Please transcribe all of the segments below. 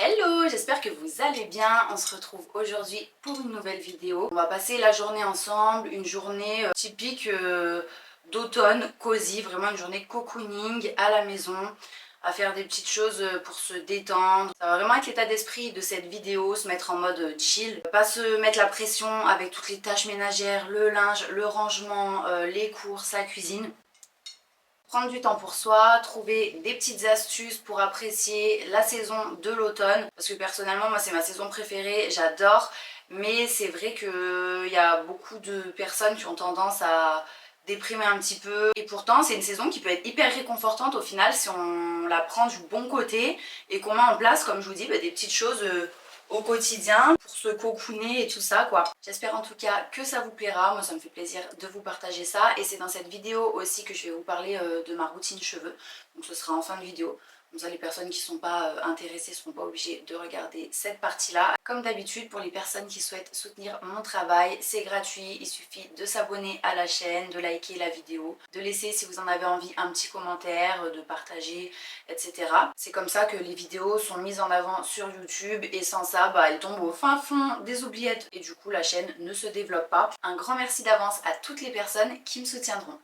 Hello, j'espère que vous allez bien. On se retrouve aujourd'hui pour une nouvelle vidéo. On va passer la journée ensemble, une journée typique d'automne, cosy, vraiment une journée cocooning à la maison, à faire des petites choses pour se détendre. Ça va vraiment être l'état d'esprit de cette vidéo, se mettre en mode chill, pas se mettre la pression avec toutes les tâches ménagères, le linge, le rangement, les courses, la cuisine. Prendre du temps pour soi, trouver des petites astuces pour apprécier la saison de l'automne. Parce que personnellement, moi c'est ma saison préférée, j'adore. Mais c'est vrai qu'il y a beaucoup de personnes qui ont tendance à déprimer un petit peu. Et pourtant, c'est une saison qui peut être hyper réconfortante au final si on la prend du bon côté et qu'on met en place, comme je vous dis, des petites choses au quotidien pour se cocooner et tout ça quoi. J'espère en tout cas que ça vous plaira, moi ça me fait plaisir de vous partager ça et c'est dans cette vidéo aussi que je vais vous parler de ma routine cheveux, donc ce sera en fin de vidéo. Comme ça les personnes qui ne sont pas intéressées ne seront pas obligées de regarder cette partie là. Comme d'habitude pour les personnes qui souhaitent soutenir mon travail, c'est gratuit, il suffit de s'abonner à la chaîne, de liker la vidéo, de laisser si vous en avez envie un petit commentaire, de partager, etc. C'est comme ça que les vidéos sont mises en avant sur YouTube et sans ça, elles tombent au fin fond des oubliettes et du coup la chaîne ne se développe pas. Un grand merci d'avance à toutes les personnes qui me soutiendront.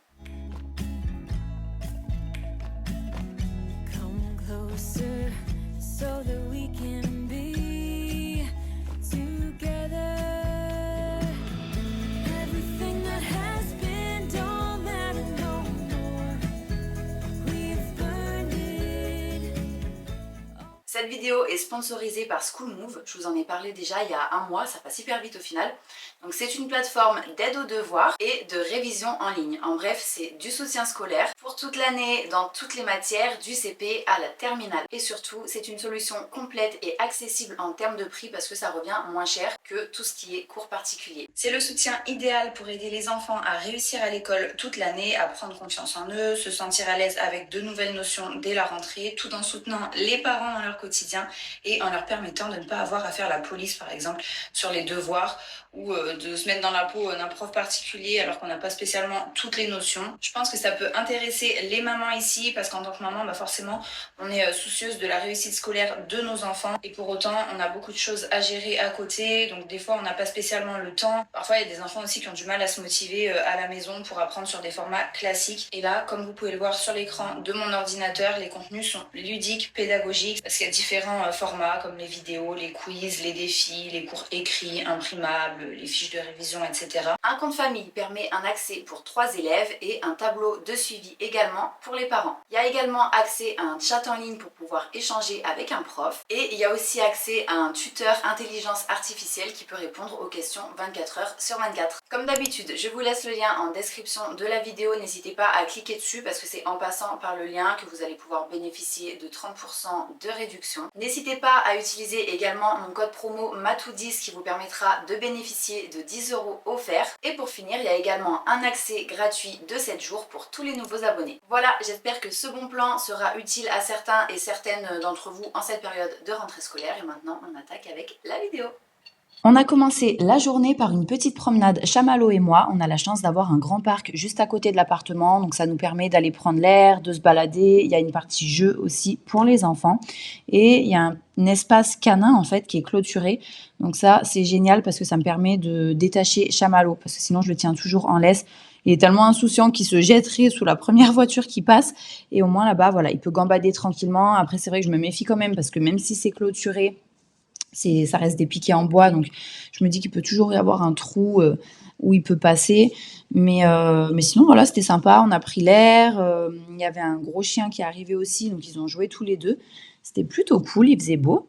Cette vidéo est sponsorisée par School Move, je vous en ai parlé déjà il y a un mois, ça passe hyper vite au final. Donc c'est une plateforme d'aide aux devoirs et de révision en ligne. En bref, c'est du soutien scolaire pour toute l'année dans toutes les matières du CP à la terminale. Et surtout, c'est une solution complète et accessible en termes de prix parce que ça revient moins cher que tout ce qui est cours particuliers. C'est le soutien idéal pour aider les enfants à réussir à l'école toute l'année, à prendre confiance en eux, se sentir à l'aise avec de nouvelles notions dès la rentrée, tout en soutenant les parents dans leur quotidien et en leur permettant de ne pas avoir à faire la police par exemple sur les devoirs ou de se mettre dans la peau d'un prof particulier alors qu'on n'a pas spécialement toutes les notions. Je pense que ça peut intéresser les mamans ici parce qu'en tant que maman, forcément, on est soucieuse de la réussite scolaire de nos enfants et pour autant, on a beaucoup de choses à gérer à côté, donc des fois, on n'a pas spécialement le temps. Parfois, il y a des enfants aussi qui ont du mal à se motiver à la maison pour apprendre sur des formats classiques. Et là, comme vous pouvez le voir sur l'écran de mon ordinateur, les contenus sont ludiques, pédagogiques, parce qu'il y a différents formats comme les vidéos, les quiz, les défis, les cours écrits, imprimables, les fiches de révision, etc. Un compte famille permet un accès pour 3 élèves et un tableau de suivi également pour les parents. Il y a également accès à un chat en ligne pour pouvoir échanger avec un prof et il y a aussi accès à un tuteur intelligence artificielle qui peut répondre aux questions 24 heures sur 24. Comme d'habitude, je vous laisse le lien en description de la vidéo, n'hésitez pas à cliquer dessus parce que c'est en passant par le lien que vous allez pouvoir bénéficier de 30% de réduction. N'hésitez pas à utiliser également mon code promo MATOU10 qui vous permettra de bénéficier de 10 € offerts. Et pour finir, il y a également un accès gratuit de 7 jours pour tous les nouveaux abonnés. Voilà, j'espère que ce bon plan sera utile à certains et certaines d'entre vous en cette période de rentrée scolaire. Et maintenant, on attaque avec la vidéo. On a commencé la journée par une petite promenade, Chamallow et moi. On a la chance d'avoir un grand parc juste à côté de l'appartement, donc ça nous permet d'aller prendre l'air, de se balader. Il y a une partie jeu aussi pour les enfants et il y a un espace canin en fait qui est clôturé. Donc ça c'est génial parce que ça me permet de détacher Chamallow parce que sinon je le tiens toujours en laisse. Il est tellement insouciant qu'il se jetterait sous la première voiture qui passe et au moins là-bas voilà, il peut gambader tranquillement. Après c'est vrai que je me méfie quand même parce que même si c'est clôturé, ça reste des piquets en bois, donc je me dis qu'il peut toujours y avoir un trou où il peut passer. Mais sinon, voilà, c'était sympa. On a pris l'air. Il y avait un gros chien qui est arrivé aussi, donc ils ont joué tous les deux. C'était plutôt cool, il faisait beau.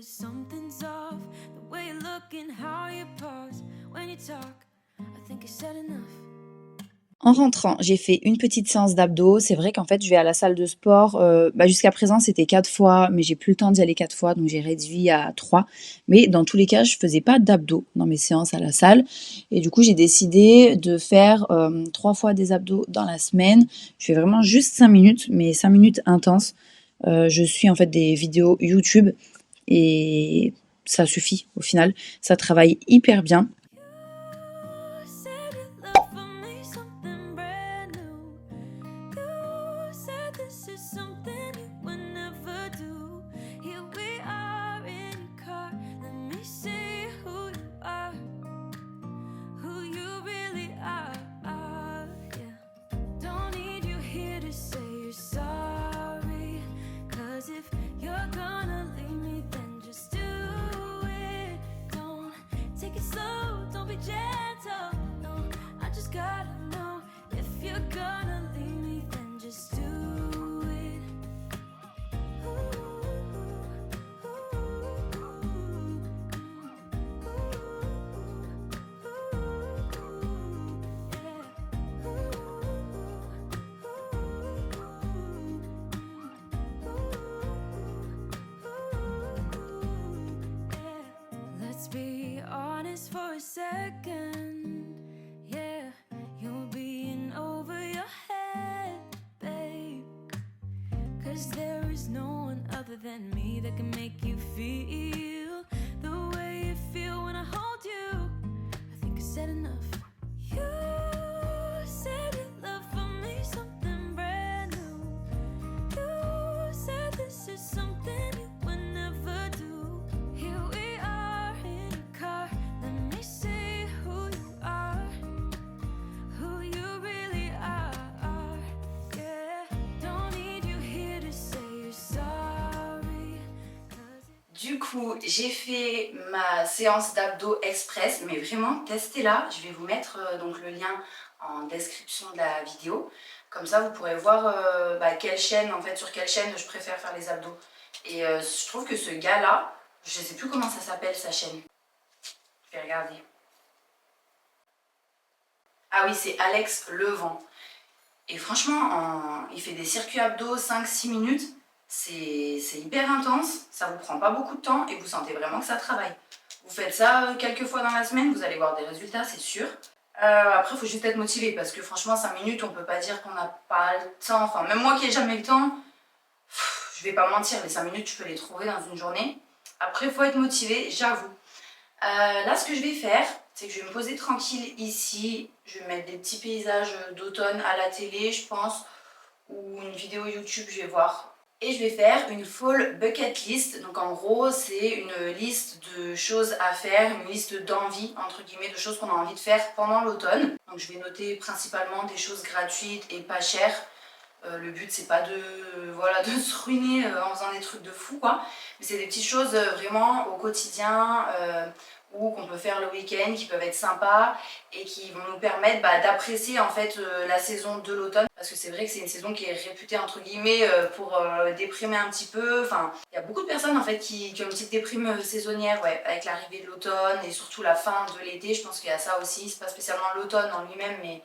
Something's off, the way you look and how you pause when you talk. I think I said enough. En rentrant, j'ai fait une petite séance d'abdos. C'est vrai qu'en fait, je vais à la salle de sport. Jusqu'à présent, c'était 4 fois, mais j'ai plus le temps d'y aller 4 fois, donc j'ai réduit à 3. Mais dans tous les cas, je faisais pas d'abdos dans mes séances à la salle. Et du coup, j'ai décidé de faire 3 fois des abdos dans la semaine. Je fais vraiment juste 5 minutes, mais 5 minutes intenses. Je suis en fait des vidéos YouTube et ça suffit au final. Ça travaille hyper bien. You said you love for me something brand new. You said this is something you would never do. Here we are in your car. Let me see who you are, who you really are. Yeah. Don't need you here to say you're sorry. 'Cause if you're gonna leave me, then just do it. Don't take it slow, don't be gentle. No, I just gotta know if you're gonna leave me, then just do it. Let's be honest for a second. Yeah, you're being over your head, babe. 'Cause there is no one other than me that can make you feel the way you feel when I hold you. I think I said enough. You said you love for me something brand new. You said this is something you would never do. Here we are in your car. Let me see who you are, who you really are. Yeah, don't need you here to say you're sorry. 'Cause Du coup, j'ai fait ma séance d'abdos express, mais vraiment, testez-la. Je vais vous mettre donc le lien en description de la vidéo. Comme ça, vous pourrez voir quelle chaîne, en fait, sur quelle chaîne je préfère faire les abdos. Et je trouve que ce gars-là, je sais plus comment ça s'appelle sa chaîne. Je vais regarder. Ah oui, c'est Alex Levent. Et franchement, il fait des circuits abdos 5-6 minutes. C'est hyper intense, ça vous prend pas beaucoup de temps et vous sentez vraiment que ça travaille. Vous faites ça quelques fois dans la semaine, vous allez voir des résultats, c'est sûr. Après, il faut juste être motivé parce que franchement, 5 minutes, on peut pas dire qu'on n'a pas le temps. Enfin, même moi qui n'ai jamais le temps, je vais pas mentir, les 5 minutes, tu peux les trouver dans une journée. Après, il faut être motivé, j'avoue. Là, ce que je vais faire, c'est que je vais me poser tranquille ici. Je vais mettre des petits paysages d'automne à la télé, je pense, ou une vidéo YouTube, je vais voir. Et je vais faire une fall bucket list. Donc en gros, c'est une liste de choses à faire, une liste d'envies, entre guillemets, de choses qu'on a envie de faire pendant l'automne. Donc je vais noter principalement des choses gratuites et pas chères. Le but, c'est pas de se ruiner en faisant des trucs de fou, quoi. Mais c'est des petites choses vraiment au quotidien ou qu'on peut faire le week-end, qui peuvent être sympas et qui vont nous permettre d'apprécier en fait la saison de l'automne. Parce que c'est vrai que c'est une saison qui est réputée entre guillemets pour déprimer un petit peu. Enfin, il y a beaucoup de personnes en fait qui ont une petite déprime saisonnière, ouais, avec l'arrivée de l'automne et surtout la fin de l'été. Je pense qu'il y a ça aussi. C'est pas spécialement l'automne en lui-même, mais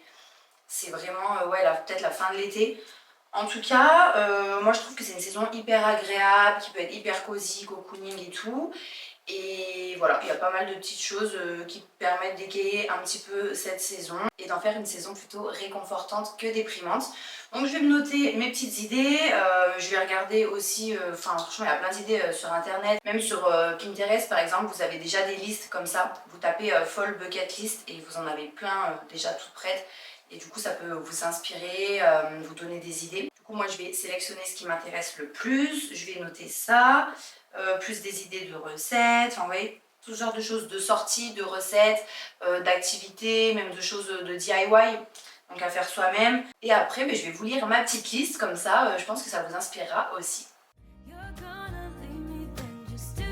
c'est vraiment peut-être la fin de l'été. En tout cas, moi je trouve que c'est une saison hyper agréable, qui peut être hyper cosy, cocooning et tout. Et voilà, il y a pas mal de petites choses qui permettent d'égayer un petit peu cette saison et d'en faire une saison plutôt réconfortante que déprimante. Donc je vais me noter mes petites idées, je vais regarder aussi, franchement il y a plein d'idées sur internet, même sur Pinterest par exemple, vous avez déjà des listes comme ça, vous tapez Fall Bucket List et vous en avez plein déjà toutes prêtes. Et du coup ça peut vous inspirer, vous donner des idées. Du coup moi je vais sélectionner ce qui m'intéresse le plus, je vais noter ça, plus des idées de recettes, enfin vous voyez, tout ce genre de choses, de sorties, de recettes, d'activités, même de choses de DIY, donc à faire soi-même. Et après je vais vous lire ma petite liste, comme ça je pense que ça vous inspirera aussi. you're gonna leave me, then just do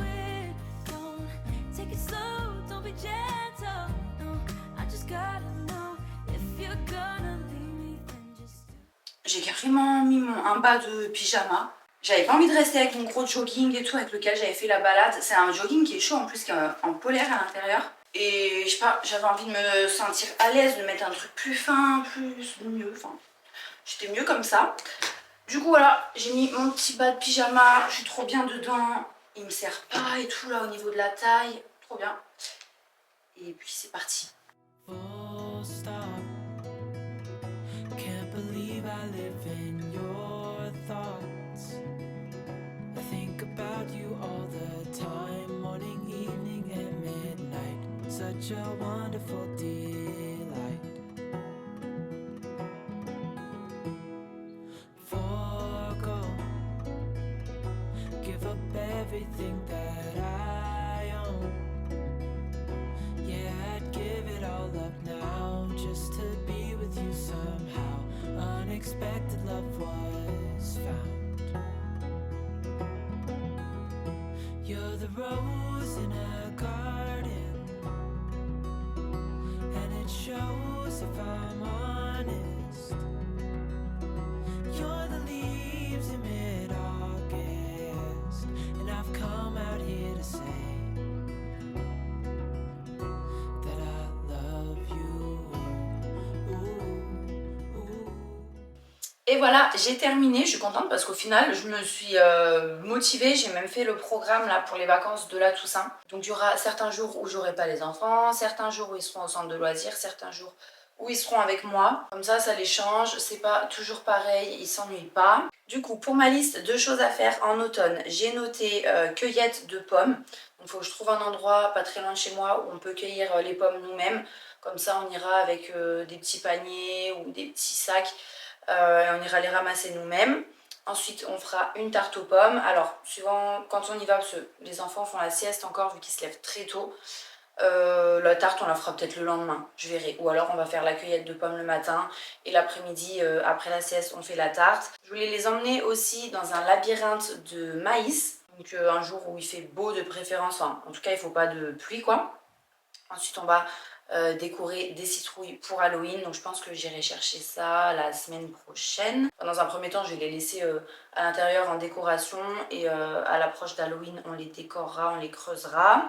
it. Don't take it slow, don't be gentle. No, I just gotta know if you're gonna leave me, then just do it. J'ai carrément mis un bas de pyjama. J'avais pas envie de rester avec mon gros jogging et tout avec lequel j'avais fait la balade. C'est un jogging qui est chaud en plus, qui est en polaire à l'intérieur. Et je sais pas, j'avais envie de me sentir à l'aise, de mettre un truc plus fin, mieux, enfin j'étais mieux comme ça. Du coup voilà, j'ai mis mon petit bas de pyjama, je suis trop bien dedans, il me serre pas et tout là au niveau de la taille, trop bien. Et puis c'est parti. Full stop. Can't believe I live in your thoughts. I think about you all the time, morning, evening, and midnight. Such a wonderful delight. Forgo, give up everything that I own. Yeah, I'd give it all up now just to be with you somehow. Unexpected love was found. You're the rose in a garden, and it shows if I'm honest. You're the leaves in mid-August, and I've come out here to say that I love you. Et voilà, j'ai terminé, je suis contente parce qu'au final je me suis motivée, j'ai même fait le programme là pour les vacances de la Toussaint. Donc il y aura certains jours où j'aurai pas les enfants, certains jours où ils seront au centre de loisirs, certains jours où ils seront avec moi. Comme ça les change, c'est pas toujours pareil, ils s'ennuient pas. Du coup pour ma liste de choses à faire en automne, j'ai noté cueillette de pommes. Donc il faut que je trouve un endroit pas très loin de chez moi où on peut cueillir les pommes nous-mêmes. Comme ça on ira avec des petits paniers ou des petits sacs. Et on ira les ramasser nous-mêmes. Ensuite on fera une tarte aux pommes. Alors suivant quand on y va, parce que les enfants font la sieste encore vu qu'ils se lèvent très tôt. La tarte on la fera peut-être le lendemain, je verrai. Ou alors on va faire la cueillette de pommes le matin et l'après-midi après la sieste on fait la tarte. Je voulais les emmener aussi dans un labyrinthe de maïs. Donc un jour où il fait beau de préférence, enfin, en tout cas il ne faut pas de pluie quoi. Ensuite on va décorer des citrouilles pour Halloween, donc je pense que j'irai chercher ça la semaine prochaine. Dans un premier temps je vais les laisser à l'intérieur en décoration et à l'approche d'Halloween on les décorera, on les creusera.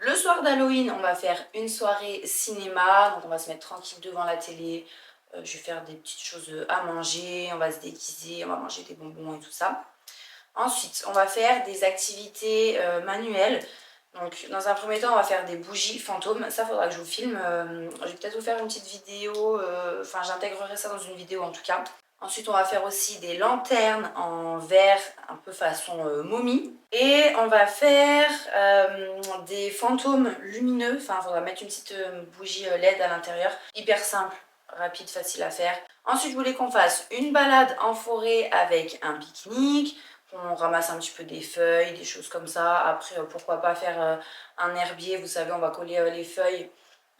Le soir d'Halloween on va faire une soirée cinéma, donc on va se mettre tranquille devant la télé, je vais faire des petites choses à manger, on va se déguiser, on va manger des bonbons et tout ça. Ensuite on va faire des activités manuelles. Donc dans un premier temps on va faire des bougies fantômes, ça faudra que je vous filme, je vais peut-être vous faire une petite vidéo, enfin j'intégrerai ça dans une vidéo en tout cas. Ensuite on va faire aussi des lanternes en verre, un peu façon momie. Et on va faire des fantômes lumineux, enfin il faudra mettre une petite bougie LED à l'intérieur, hyper simple, rapide, facile à faire. Ensuite je voulais qu'on fasse une balade en forêt avec un pique-nique. On ramasse un petit peu des feuilles, des choses comme ça. Après, pourquoi pas faire un herbier, vous savez, on va coller les feuilles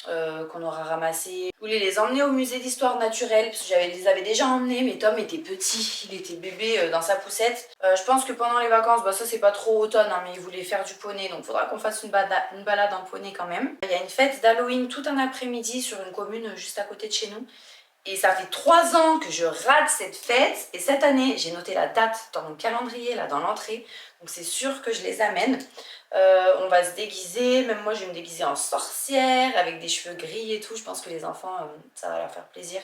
qu'on aura ramassées. Je voulais les emmener au musée d'histoire naturelle, parce que je les avais déjà emmenés, mais Tom était petit, il était bébé dans sa poussette. Je pense que pendant les vacances, bah, ça c'est pas trop automne, hein, mais il voulait faire du poney, donc il faudra qu'on fasse une balade en poney quand même. Il y a une fête d'Halloween tout un après-midi sur une commune juste à côté de chez nous. Et ça fait 3 ans que je rate cette fête et cette année j'ai noté la date dans mon calendrier là dans l'entrée, donc c'est sûr que je les amène. On va se déguiser, même moi je vais me déguiser en sorcière avec des cheveux gris et tout, je pense que les enfants ça va leur faire plaisir.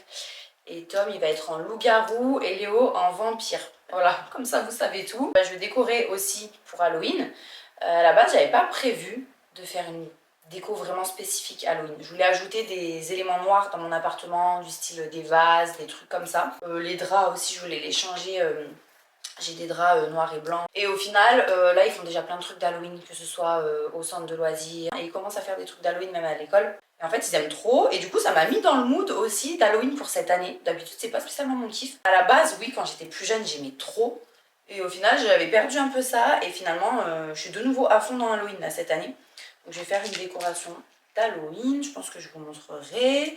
Et Tom il va être en loup-garou et Léo en vampire. Voilà, comme ça vous savez tout. Je vais décorer aussi pour Halloween. À la base j'avais pas prévu de faire une déco vraiment spécifique Halloween. Je voulais ajouter des éléments noirs dans mon appartement, du style des vases, des trucs comme ça. Les draps aussi, je voulais les changer. J'ai des draps noirs et blancs. Et au final, là, ils font déjà plein de trucs d'Halloween, que ce soit au centre de loisirs. Et ils commencent à faire des trucs d'Halloween même à l'école. Et en fait, ils aiment trop. Et du coup, ça m'a mis dans le mood aussi d'Halloween pour cette année. D'habitude, c'est pas spécialement mon kiff. À la base, oui, quand j'étais plus jeune, j'aimais trop. Et au final, j'avais perdu un peu ça. Et finalement, je suis de nouveau à fond dans Halloween là, cette année. Donc je vais faire une décoration d'Halloween, je pense que je vous montrerai.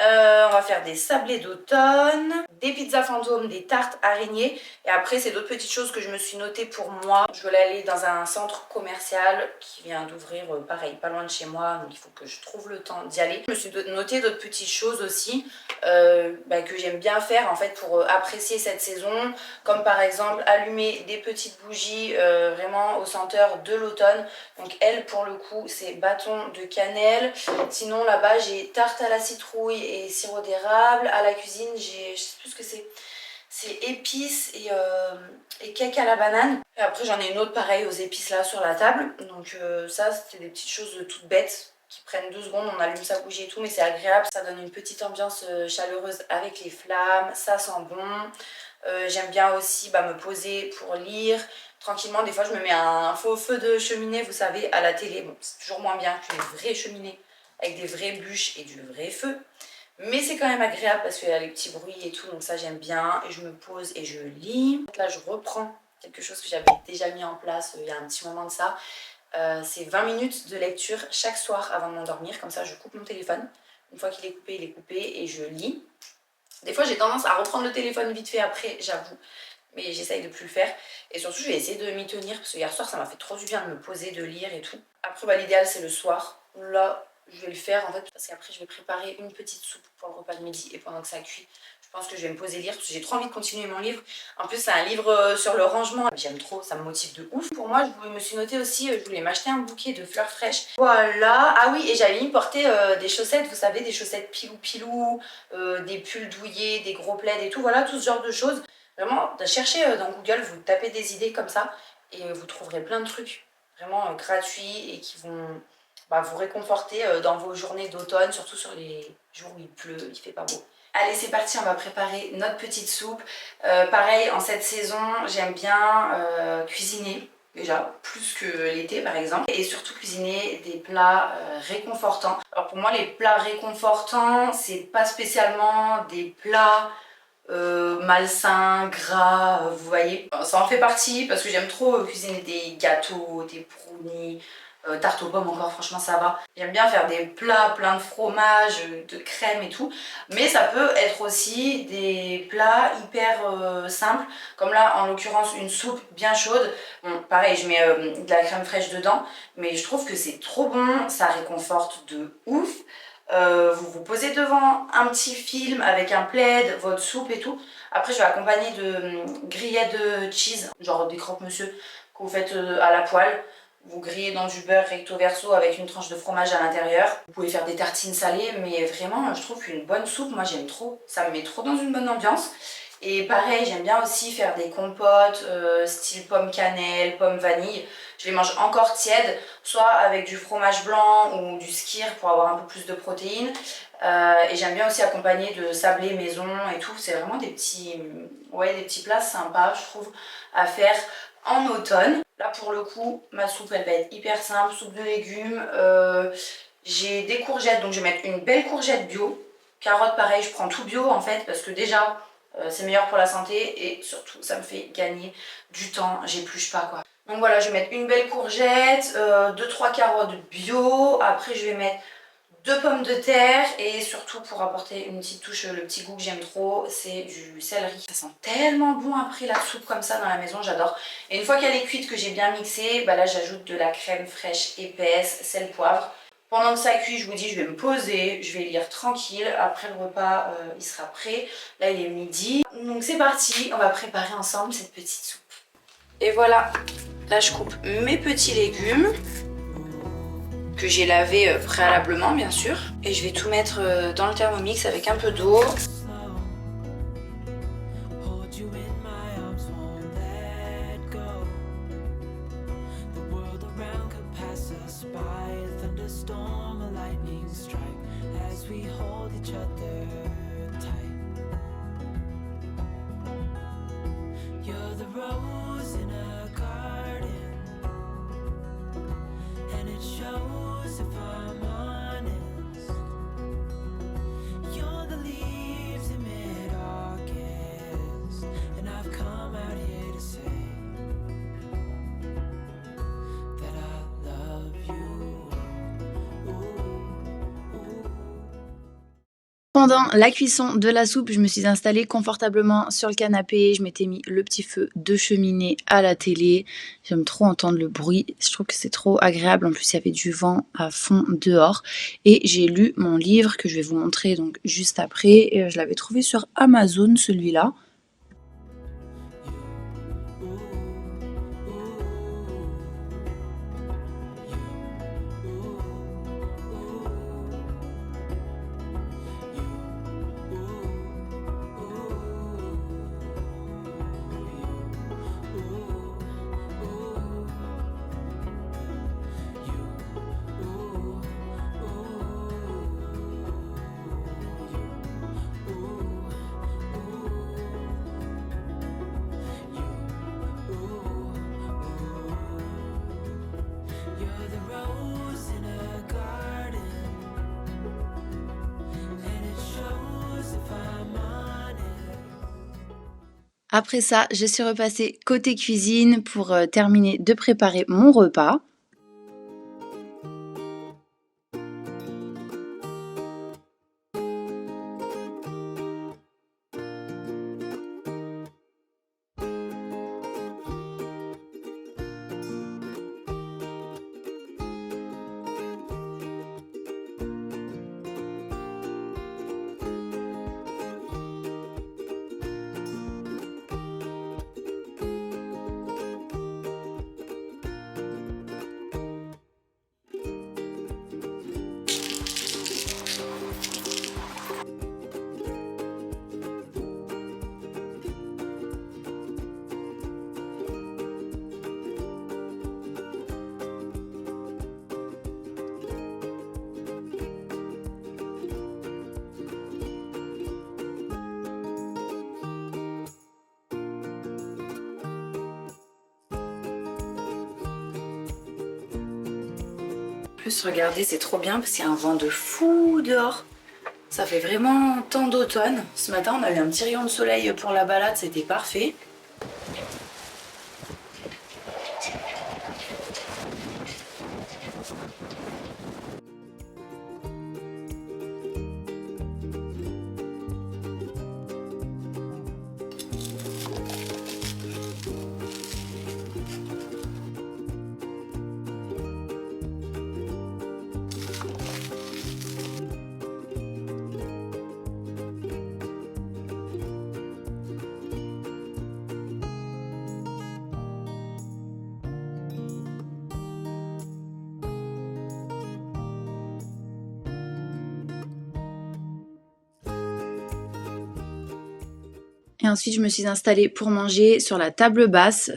On va faire des sablés d'automne, des pizzas fantômes, des tartes araignées. Et après, c'est d'autres petites choses que je me suis notées pour moi. Je voulais aller dans un centre commercial qui vient d'ouvrir, pareil, pas loin de chez moi. Donc il faut que je trouve le temps d'y aller. Je me suis noté d'autres petites choses aussi que j'aime bien faire en fait pour apprécier cette saison. Comme par exemple allumer des petites bougies vraiment aux senteurs de l'automne. Donc elle, pour le coup, c'est bâton de cannelle. Sinon là-bas, j'ai tarte à la citrouille et sirop d'érable. À la cuisine, j'ai, je sais plus ce que c'est épices et cake à la banane. Et après, j'en ai une autre pareil aux épices là sur la table. Donc ça, c'était des petites choses toutes bêtes qui prennent 2 secondes. On allume sa bougie et tout, mais c'est agréable. Ça donne une petite ambiance chaleureuse avec les flammes. Ça sent bon. J'aime bien aussi me poser pour lire tranquillement. Des fois, je me mets un faux feu de cheminée, vous savez, à la télé. Bon, c'est toujours moins bien que les vraies cheminées avec des vraies bûches et du vrai feu. Mais c'est quand même agréable parce qu'il y a les petits bruits et tout, donc ça j'aime bien. Et je me pose et je lis. Là je reprends quelque chose que j'avais déjà mis en place il y a un petit moment de ça. C'est 20 minutes de lecture chaque soir avant de m'endormir. Comme ça je coupe mon téléphone. Une fois qu'il est coupé, il est coupé et je lis. Des fois j'ai tendance à reprendre le téléphone vite fait après, j'avoue. Mais j'essaye de plus le faire. Et surtout je vais essayer de m'y tenir parce que hier soir ça m'a fait trop du bien de me poser, de lire et tout. Après l'idéal c'est le soir. Là je vais le faire en fait parce qu'après je vais préparer une petite soupe pour le repas de midi et pendant que ça cuit je pense que je vais me poser lire parce que j'ai trop envie de continuer mon livre. En plus c'est un livre sur le rangement, j'aime trop, ça me motive de ouf. Pour moi je me suis noté aussi, je voulais m'acheter un bouquet de fleurs fraîches. Voilà, ah oui et j'avais mis porter des chaussettes, vous savez des chaussettes pilou, des pulls douillés, des gros plaids et tout, voilà tout ce genre de choses. Vraiment cherchez dans Google, vous tapez des idées comme ça et vous trouverez plein de trucs vraiment gratuits et qui vont vous réconforter dans vos journées d'automne, surtout sur les jours où il pleut, il fait pas beau. Allez c'est parti, on va préparer notre petite soupe. Pareil, en cette saison, j'aime bien cuisiner, déjà, plus que l'été par exemple. Et surtout cuisiner des plats réconfortants. Alors pour moi, les plats réconfortants, c'est pas spécialement des plats malsains, gras, vous voyez. Ça en fait partie parce que j'aime trop cuisiner des gâteaux, des brownies, tarte aux pommes encore, franchement ça va. J'aime bien faire des plats pleins de fromage, de crème et tout. Mais ça peut être aussi des plats hyper simples. Comme là, en l'occurrence, une soupe bien chaude. Bon, pareil, je mets de la crème fraîche dedans. Mais je trouve que c'est trop bon, ça réconforte de ouf. Vous vous posez devant un petit film avec un plaid, votre soupe et tout. Après, je vais accompagner de grillettes de cheese, genre des croque-monsieur que vous faites à la poêle. Vous grillez dans du beurre recto verso avec une tranche de fromage à l'intérieur. Vous pouvez faire des tartines salées, mais vraiment, je trouve qu'une bonne soupe, moi j'aime trop. Ça me met trop dans une bonne ambiance. Et pareil, j'aime bien aussi faire des compotes, style pomme cannelle, pomme vanille. Je les mange encore tièdes, soit avec du fromage blanc ou du skyr pour avoir un peu plus de protéines. Et j'aime bien aussi accompagner de sablé maison et tout. C'est vraiment des petits plats sympas, je trouve, à faire en automne. Là pour le coup, ma soupe elle va être hyper simple, soupe de légumes. J'ai des courgettes, donc je vais mettre une belle courgette bio. Carottes pareil, je prends tout bio en fait parce que déjà c'est meilleur pour la santé et surtout ça me fait gagner du temps, j'épluche pas quoi. Donc voilà, je vais mettre une belle courgette, 2-3 carottes bio, après je vais mettre 2 pommes de terre et surtout pour apporter une petite touche, le petit goût que j'aime trop, c'est du céleri. Ça sent tellement bon après la soupe comme ça dans la maison, j'adore. Et une fois qu'elle est cuite, que j'ai bien mixé, là j'ajoute de la crème fraîche épaisse, sel, poivre. Pendant que ça cuit, je vous dis, je vais me poser, je vais lire tranquille. Après le repas, il sera prêt. Là, il est midi. Donc c'est parti, on va préparer ensemble cette petite soupe. Et voilà, là je coupe mes petits légumes que j'ai lavé préalablement bien sûr. Et je vais tout mettre dans le Thermomix avec un peu d'eau. Pendant la cuisson de la soupe, je me suis installée confortablement sur le canapé. Je m'étais mis le petit feu de cheminée à la télé. J'aime trop entendre le bruit. Je trouve que c'est trop agréable. En plus, il y avait du vent à fond dehors. Et j'ai lu mon livre que je vais vous montrer donc juste après. Je l'avais trouvé sur Amazon, celui-là. You're the rose in a garden, and it shows if I'm honest. Après ça, je suis repassée côté cuisine pour terminer de préparer mon repas. En plus, regardez, c'est trop bien parce qu'il y a un vent de fou dehors. Ça fait vraiment temps d'automne. Ce matin, on a eu un petit rayon de soleil pour la balade, c'était parfait. Et ensuite, je me suis installée pour manger sur la table basse.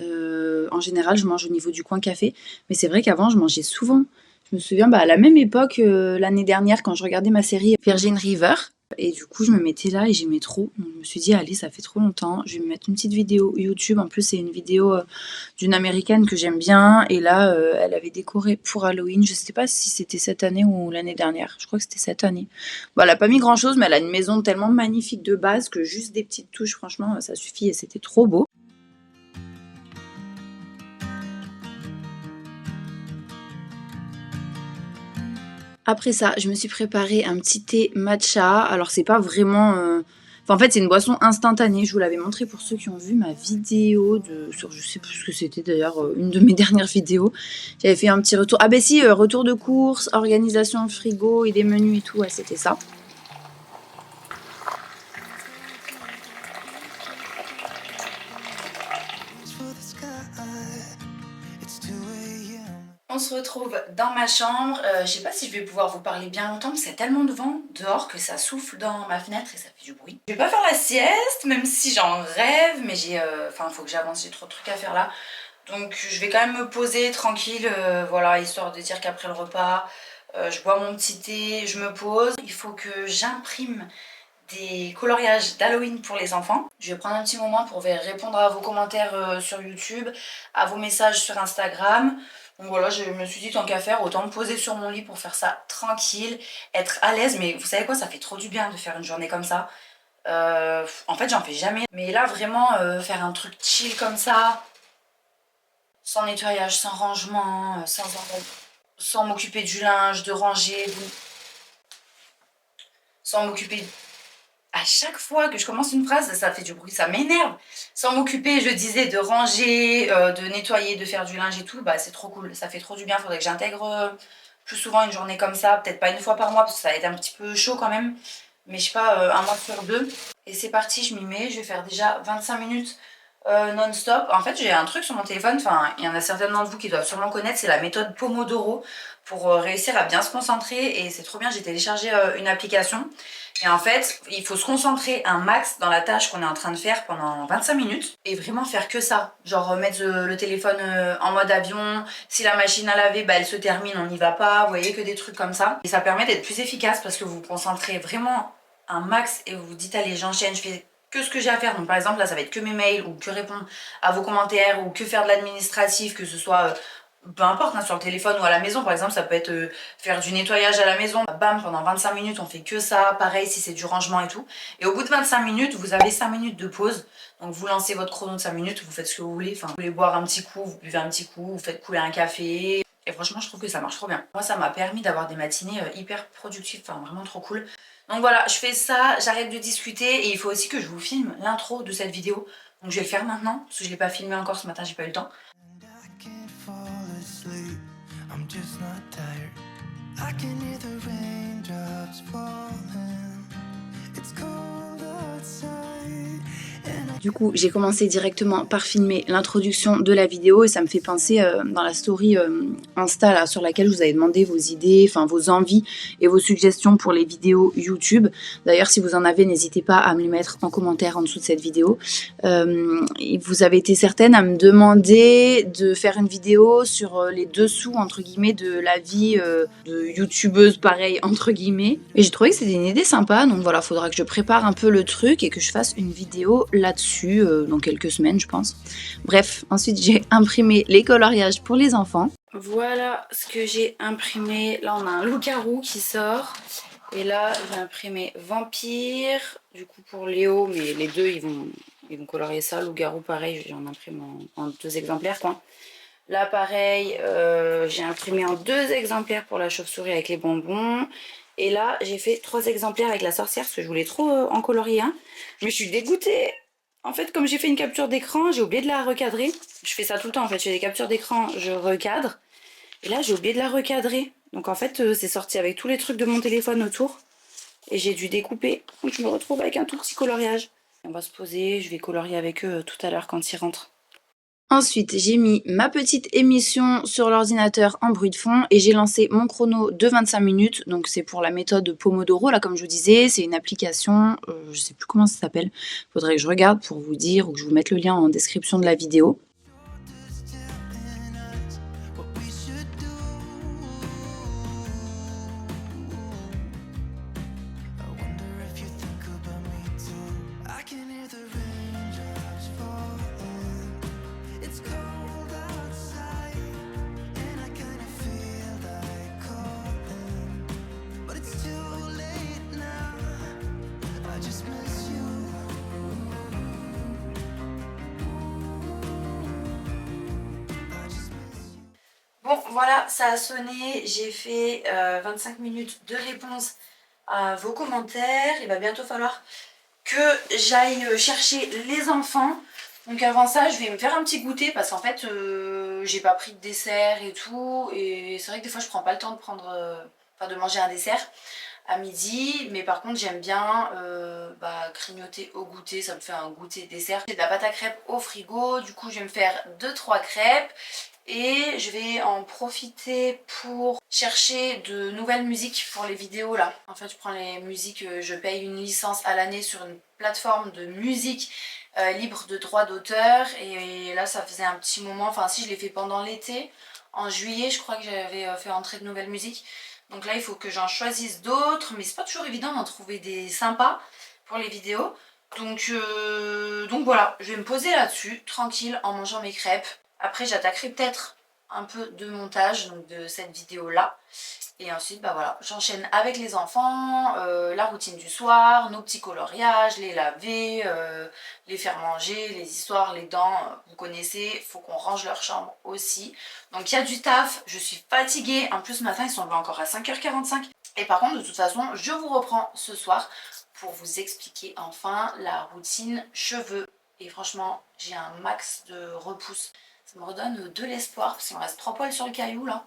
En général, je mange au niveau du coin café. Mais c'est vrai qu'avant, je mangeais souvent. Je me souviens, à la même époque, l'année dernière, quand je regardais ma série Virgin River. Et du coup, je me mettais là et j'aimais trop. Donc, je me suis dit, allez, ça fait trop longtemps. Je vais me mettre une petite vidéo YouTube. En plus, c'est une vidéo d'une américaine que j'aime bien. Et là, elle avait décoré pour Halloween. Je sais pas si c'était cette année ou l'année dernière. Je crois que c'était cette année. Bon, elle a pas mis grand chose, mais elle a une maison tellement magnifique de base que juste des petites touches, franchement, ça suffit et c'était trop beau. Après ça, je me suis préparé un petit thé matcha. Alors, c'est pas vraiment. Enfin, en fait, c'est une boisson instantanée. Je vous l'avais montré pour ceux qui ont vu ma vidéo sur, je sais plus ce que c'était d'ailleurs, une de mes dernières vidéos. J'avais fait un petit retour. Ah, ben si, retour de course, organisation frigo et des menus et tout. Ouais, c'était ça. On se retrouve dans ma chambre. Je sais pas si je vais pouvoir vous parler bien longtemps parce qu'il y a tellement de vent dehors que ça souffle dans ma fenêtre et ça fait du bruit. Je vais pas faire la sieste, même si j'en rêve, mais enfin, faut que j'avance, j'ai trop de trucs à faire là. Donc je vais quand même me poser tranquille, voilà, histoire de dire qu'après le repas, je bois mon petit thé, je me pose. Il faut que j'imprime des coloriages d'Halloween pour les enfants. Je vais prendre un petit moment pour répondre à vos commentaires sur YouTube, à vos messages sur Instagram. Donc voilà, je me suis dit tant qu'à faire, autant me poser sur mon lit pour faire ça tranquille, être à l'aise. Mais vous savez quoi, ça fait trop du bien de faire une journée comme ça. En fait, j'en fais jamais. Mais là, vraiment, faire un truc chill comme ça, sans nettoyage, sans rangement, sans m'occuper du linge, de ranger, sans m'occuper à chaque fois que je commence une phrase, ça fait du bruit, ça m'énerve. Sans m'occuper, je disais, de ranger, de nettoyer, de faire du linge et tout, bah c'est trop cool, ça fait trop du bien. Faudrait que j'intègre plus souvent une journée comme ça, peut-être pas une fois par mois parce que ça va être un petit peu chaud quand même, mais je sais pas, un mois sur deux. Et c'est parti, je m'y mets, je vais faire déjà 25 minutes non-stop. En fait, j'ai un truc sur mon téléphone, enfin, il y en a certainement de vous qui doivent sûrement connaître, c'est la méthode Pomodoro pour réussir à bien se concentrer. Et c'est trop bien, j'ai téléchargé une application. Et en fait, il faut se concentrer un max dans la tâche qu'on est en train de faire pendant 25 minutes et vraiment faire que ça. Genre mettre le téléphone en mode avion, si la machine à laver, bah, elle se termine, on n'y va pas, vous voyez, que des trucs comme ça. Et ça permet d'être plus efficace parce que vous vous concentrez vraiment un max et vous vous dites, allez, j'enchaîne, je fais que ce que j'ai à faire. Donc par exemple là ça va être que mes mails ou que répondre à vos commentaires ou que faire de l'administratif, que ce soit peu importe hein, sur le téléphone ou à la maison. Par exemple ça peut être faire du nettoyage à la maison, bam, pendant 25 minutes on fait que ça. Pareil si c'est du rangement et tout, et au bout de 25 minutes vous avez 5 minutes de pause. Donc vous lancez votre chrono de 5 minutes, vous faites ce que vous voulez, enfin vous voulez boire un petit coup, vous buvez un petit coup, vous faites couler un café. Et franchement je trouve que ça marche trop bien. Moi ça m'a permis d'avoir des matinées hyper productives, enfin vraiment trop cool. Donc voilà, je fais ça, j'arrête de discuter et il faut aussi que je vous filme l'intro de cette vidéo. Donc je vais le faire maintenant, parce que je ne l'ai pas filmé encore ce matin, j'ai pas eu le temps. Du coup, j'ai commencé directement par filmer l'introduction de la vidéo et ça me fait penser dans la story Insta là, sur laquelle je vous avais demandé vos idées, enfin vos envies et vos suggestions pour les vidéos YouTube. D'ailleurs, si vous en avez, n'hésitez pas à me les mettre en commentaire en dessous de cette vidéo. Vous avez été certaines à me demander de faire une vidéo sur les dessous entre guillemets de la vie de youtubeuse pareil entre guillemets. Et j'ai trouvé que c'était une idée sympa, donc voilà, faudra que je prépare un peu le truc et que je fasse une vidéo là-dessus dans quelques semaines je pense. Bref, ensuite j'ai imprimé les coloriages pour les enfants. Voilà ce que j'ai imprimé. Là on a un loup-garou qui sort. Et là j'ai imprimé vampire, du coup pour Léo, mais les deux ils vont colorier ça. Loup-garou pareil, j'en imprime en 2 exemplaires quoi. Là pareil, j'ai imprimé en 2 exemplaires pour la chauve-souris avec les bonbons. Et là j'ai fait 3 exemplaires avec la sorcière parce que je voulais trop en colorier un. Mais je suis dégoûtée. En fait, comme j'ai fait une capture d'écran, j'ai oublié de la recadrer. Je fais ça tout le temps en fait, je fais des captures d'écran, je recadre. Et là, j'ai oublié de la recadrer. Donc en fait, c'est sorti avec tous les trucs de mon téléphone autour. Et j'ai dû découper. Donc je me retrouve avec un tout petit coloriage. On va se poser, je vais colorier avec eux tout à l'heure quand ils rentrent. Ensuite, j'ai mis ma petite émission sur l'ordinateur en bruit de fond et j'ai lancé mon chrono de 25 minutes. Donc c'est pour la méthode Pomodoro, là comme je vous disais, c'est une application, je sais plus comment ça s'appelle. Faudrait que je regarde pour vous dire ou que je vous mette le lien en description de la vidéo. Bon voilà, ça a sonné, j'ai fait 25 minutes de réponse à vos commentaires. Il va bientôt falloir que j'aille chercher les enfants. Donc avant ça, je vais me faire un petit goûter parce qu'en fait, j'ai pas pris de dessert et tout. Et c'est vrai que des fois, je prends pas le temps de prendre, de manger un dessert à midi. Mais par contre, j'aime bien grignoter au goûter. Ça me fait un goûter dessert. J'ai de la pâte à crêpes au frigo. Du coup, je vais me faire 2-3 crêpes. Et je vais en profiter pour chercher de nouvelles musiques pour les vidéos là. En fait je prends les musiques, je paye une licence à l'année sur une plateforme de musique libre de droit d'auteur. Et là ça faisait un petit moment, enfin si je l'ai fait pendant l'été, en juillet je crois que j'avais fait entrer de nouvelles musiques. Donc là il faut que j'en choisisse d'autres, mais c'est pas toujours évident d'en trouver des sympas pour les vidéos. Donc voilà, je vais me poser là-dessus, tranquille, en mangeant mes crêpes. Après j'attaquerai peut-être un peu de montage donc de cette vidéo là. Et ensuite bah voilà, j'enchaîne avec les enfants, la routine du soir, nos petits coloriages, les laver, les faire manger, les histoires, les dents, vous connaissez, faut qu'on range leur chambre aussi. Donc il y a du taf, je suis fatiguée, en plus ce matin ils sont levés encore à 5h45. Et par contre de toute façon je vous reprends ce soir pour vous expliquer enfin la routine cheveux. Et franchement, j'ai un max de repousse. Ça me redonne de l'espoir parce qu'il me reste 3 poils sur le caillou là.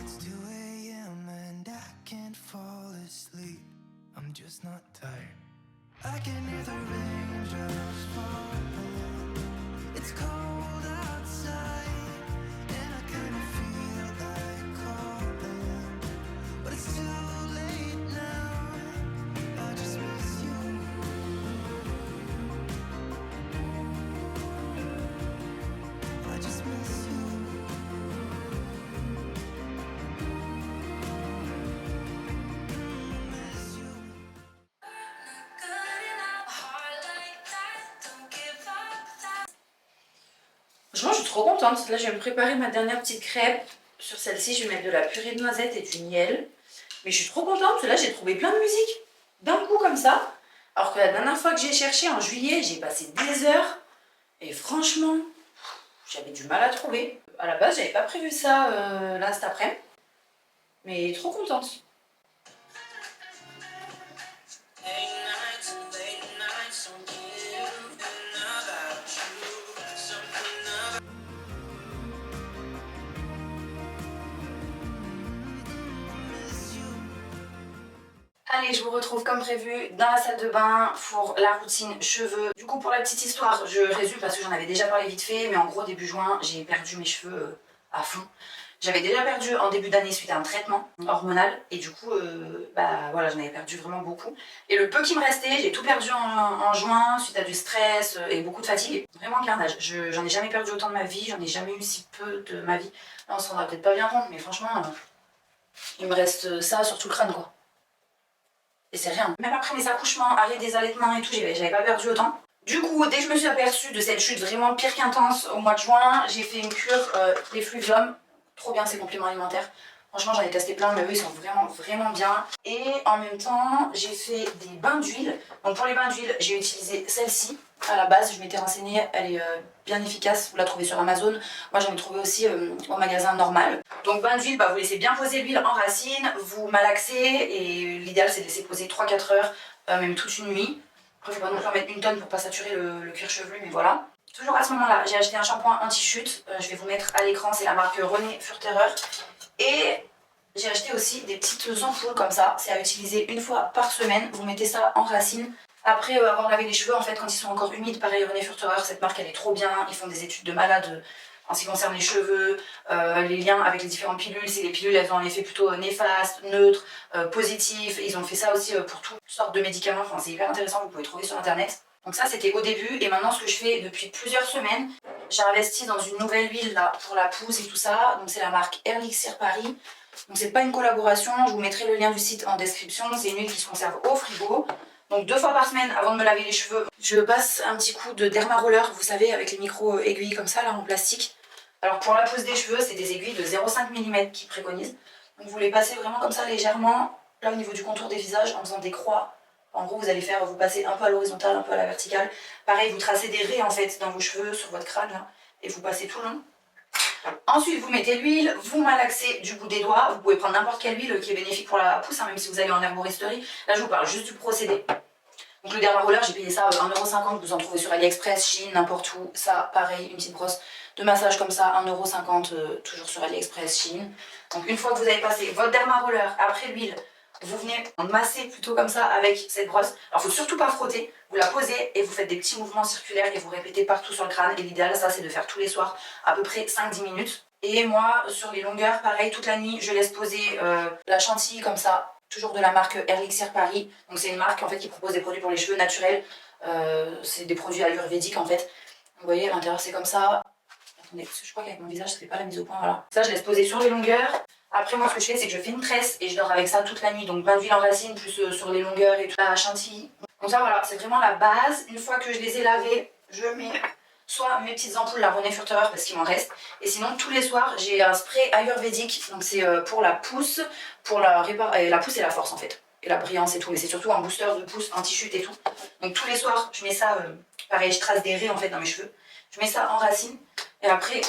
It's 2 a.m. and I can't fall asleep. I'm just not tired. I can hear the raindrops falling. It's cold outside, and I kinda feel like calling, but it's too late now. I just miss you. I just miss you. Miss you. Franchement, je suis trop contente. Là, je vais me préparer ma dernière petite crêpe. Sur celle-ci, je vais mettre de la purée de noisettes et du miel. Mais je suis trop contente parce que là, j'ai trouvé plein de musique d'un coup comme ça. Alors que la dernière fois que j'ai cherché en juillet, j'ai passé des heures. Et franchement, j'avais du mal à trouver. À la base, j'avais pas prévu ça là cet après-midi. Mais trop contente. Allez, je vous retrouve comme prévu dans la salle de bain pour la routine cheveux. Du coup, pour la petite histoire, je résume parce que j'en avais déjà parlé vite fait, mais en gros, début juin, j'ai perdu mes cheveux à fond. J'avais déjà perdu en début d'année suite à un traitement hormonal et du coup, bah voilà, j'en avais perdu vraiment beaucoup. Et le peu qui me restait, j'ai tout perdu en juin suite à du stress et beaucoup de fatigue. Vraiment un carnage. J'en ai jamais perdu autant de ma vie, j'en ai jamais eu si peu de ma vie. Là, on se rendra peut-être pas bien compte, mais franchement, il me reste ça sur tout le crâne, quoi. Et c'est rien. Même après mes accouchements, arrêt des allaitements et tout, j'avais pas perdu autant. Du coup, dès que je me suis aperçue de cette chute vraiment pire qu'intense au mois de juin, j'ai fait une cure Fluvium. Trop bien ces compléments alimentaires. Franchement, j'en ai testé plein, mais eux, ils sont vraiment bien. Et en même temps, j'ai fait des bains d'huile. Donc pour les bains d'huile, j'ai utilisé celle-ci. À la base, je m'étais renseignée, elle est bien efficace. Vous la trouvez sur Amazon. Moi, j'en ai trouvé aussi au magasin normal. Donc bain d'huile, bah, vous laissez bien poser l'huile en racine, vous malaxez. Et l'idéal, c'est de laisser poser 3-4 heures, même toute une nuit. Après, il faut pas non plus en mettre une tonne pour pas saturer le cuir chevelu, mais voilà. Toujours à ce moment-là, j'ai acheté un shampoing anti-chute. Je vais vous mettre à l'écran, c'est la marque René Furterer. Et j'ai acheté aussi des petites ampoules comme ça. C'est à utiliser une fois par semaine. Vous mettez ça en racine. Après avoir lavé les cheveux, en fait, quand ils sont encore humides, pareil, René Furterer, cette marque, elle est trop bien. Ils font des études de malade en ce qui concerne les cheveux, les liens avec les différentes pilules. Si les pilules, elles ont un effet plutôt néfaste, neutre, positif. Ils ont fait ça aussi pour toutes sortes de médicaments. Enfin, c'est hyper intéressant, vous pouvez trouver sur Internet. Donc ça, c'était au début. Et maintenant, ce que je fais depuis plusieurs semaines, j'ai investi dans une nouvelle huile là pour la pousse et tout ça. Donc c'est la marque Elixir Paris. Donc c'est pas une collaboration, je vous mettrai le lien du site en description. C'est une huile qui se conserve au frigo. Donc 2 fois par semaine avant de me laver les cheveux, je passe un petit coup de derma roller, vous savez, avec les micro aiguilles comme ça là en plastique. Alors pour la pousse des cheveux, c'est des aiguilles de 0,5 mm qui préconisent. Donc vous les passez vraiment comme ça légèrement, là au niveau du contour des visages, en faisant des croix. En gros, vous passez un peu à l'horizontale, un peu à la verticale. Pareil, vous tracez des raies en fait dans vos cheveux, sur votre crâne là, et vous passez tout le long. Ensuite, vous mettez l'huile, vous malaxez du bout des doigts. Vous pouvez prendre n'importe quelle huile qui est bénéfique pour la pousse, hein, même si vous allez en herboristerie. Là, je vous parle juste du procédé. Donc le derma roller, j'ai payé ça 1,50 €, vous en trouvez sur AliExpress, Chine, n'importe où. Ça, pareil, une petite brosse de massage comme ça, 1,50 €, toujours sur AliExpress, Chine. Donc une fois que vous avez passé votre derma roller, après l'huile, vous venez masser plutôt comme ça avec cette brosse. Alors il ne faut surtout pas frotter, vous la posez et vous faites des petits mouvements circulaires et vous répétez partout sur le crâne. Et l'idéal, ça, c'est de faire tous les soirs à peu près 5-10 minutes. Et moi, sur les longueurs, pareil, toute la nuit, je laisse poser la chantilly comme ça, toujours de la marque Elixir Paris. Donc c'est une marque en fait qui propose des produits pour les cheveux naturels. C'est des produits ayurvédiques en fait. Vous voyez, à l'intérieur c'est comme ça. Attendez, parce que je crois qu'avec mon visage, ça fait pas la mise au point, voilà. Ça, je laisse poser sur les longueurs. Après, moi, ce que je fais, c'est que je fais une tresse et je dors avec ça toute la nuit. Donc bain d'huile en racine, plus sur les longueurs et tout, la chantilly. Donc ça, voilà, c'est vraiment la base. Une fois que je les ai lavés, je mets soit mes petites ampoules la René Furterer parce qu'il m'en reste. Et sinon tous les soirs j'ai un spray ayurvédique, donc c'est pour la pousse, pour la pousse et la force en fait. Et la brillance et tout, mais c'est surtout un booster de pousse, anti-chute et tout. Donc tous les soirs je mets ça, pareil je trace des raies en fait dans mes cheveux. Je mets ça en racine et après,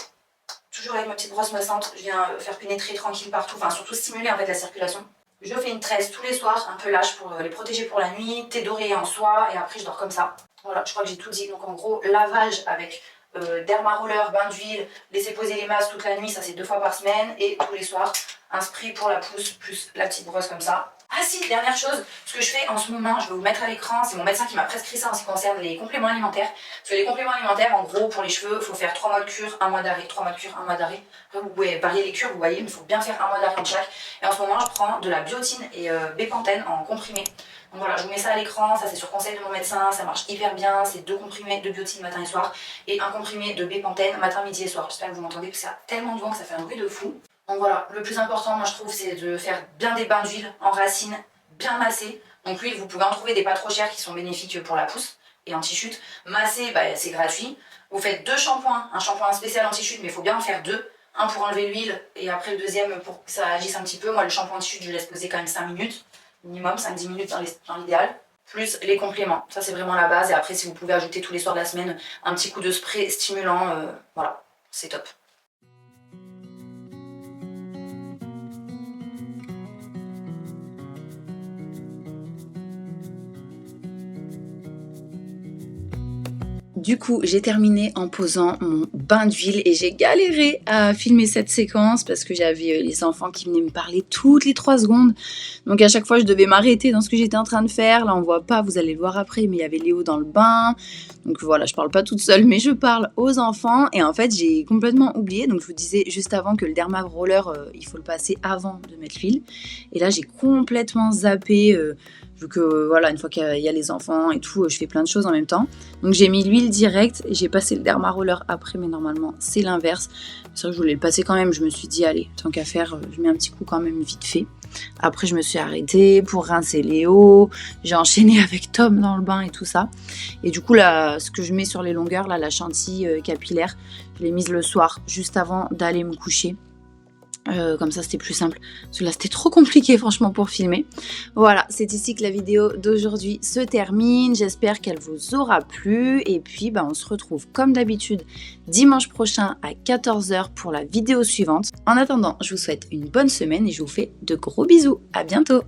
toujours avec ma petite brosse massante, je viens faire pénétrer tranquille partout, enfin surtout stimuler en fait la circulation. Je fais une tresse tous les soirs, un peu lâche pour les protéger pour la nuit, thé doré en soie et après je dors comme ça. Voilà, je crois que j'ai tout dit. Donc en gros, lavage avec dermaroller, bain d'huile, laisser poser les masses toute la nuit, ça c'est 2 fois par semaine et tous les soirs, un spray pour la pousse plus la petite brosse comme ça. Ah si, dernière chose, ce que je fais en ce moment, je vais vous mettre à l'écran, c'est mon médecin qui m'a prescrit ça en ce qui concerne les compléments alimentaires. Parce que les compléments alimentaires, en gros, pour les cheveux, il faut faire 3 mois de cure, 1 mois d'arrêt, 3 mois de cure, 1 mois d'arrêt. Après, vous pouvez varier les cures, vous voyez, mais il faut bien faire 1 mois d'arrêt en chaque. Et en ce moment, je prends de la biotine et bépantène en comprimé. Donc voilà, je vous mets ça à l'écran, ça c'est sur conseil de mon médecin, ça marche hyper bien, c'est 2 comprimés de biotine matin et soir et un comprimé de bépantène matin, midi et soir. J'espère que vous m'entendez parce que ça a tellement de vent que ça fait un bruit de fou. Donc voilà, le plus important moi je trouve c'est de faire bien des bains d'huile en racine, bien massé. Donc l'huile vous pouvez en trouver des pas trop chères qui sont bénéfiques pour la pousse et anti-chute. Masser, c'est gratuit. Vous faites 2 shampoings, un shampoing spécial anti-chute mais il faut bien en faire 2. Un pour enlever l'huile et après le deuxième pour que ça agisse un petit peu. Moi le shampoing anti-chute je laisse poser quand même 5 minutes. Minimum 5-10 minutes dans l'idéal, plus les compléments. Ça c'est vraiment la base et après si vous pouvez ajouter tous les soirs de la semaine un petit coup de spray stimulant, voilà, c'est top. Du coup, j'ai terminé en posant mon bain d'huile et j'ai galéré à filmer cette séquence parce que j'avais les enfants qui venaient me parler toutes les 3 secondes. Donc à chaque fois, je devais m'arrêter dans ce que j'étais en train de faire. Là, on voit pas, vous allez le voir après, mais il y avait Léo dans le bain. Donc voilà, je parle pas toute seule, mais je parle aux enfants. Et en fait, j'ai complètement oublié. Donc je vous disais juste avant que le derma roller, il faut le passer avant de mettre l'huile. Et là, j'ai complètement zappé. Vu que voilà, une fois qu'il y a les enfants et tout, je fais plein de choses en même temps. Donc j'ai mis l'huile directe et j'ai passé le derma roller après, mais normalement c'est l'inverse. C'est vrai que je voulais le passer quand même, je me suis dit allez, tant qu'à faire, je mets un petit coup quand même vite fait. Après je me suis arrêtée pour rincer Léo, j'ai enchaîné avec Tom dans le bain et tout ça. Et du coup là, ce que je mets sur les longueurs, là, la chantilly capillaire, je l'ai mise le soir, juste avant d'aller me coucher. Comme ça c'était plus simple, parce que là c'était trop compliqué franchement pour filmer. Voilà, c'est ici que la vidéo d'aujourd'hui se termine, j'espère qu'elle vous aura plu et puis on se retrouve comme d'habitude dimanche prochain à 14 h pour la vidéo suivante. En attendant, je vous souhaite une bonne semaine et je vous fais de gros bisous, à bientôt.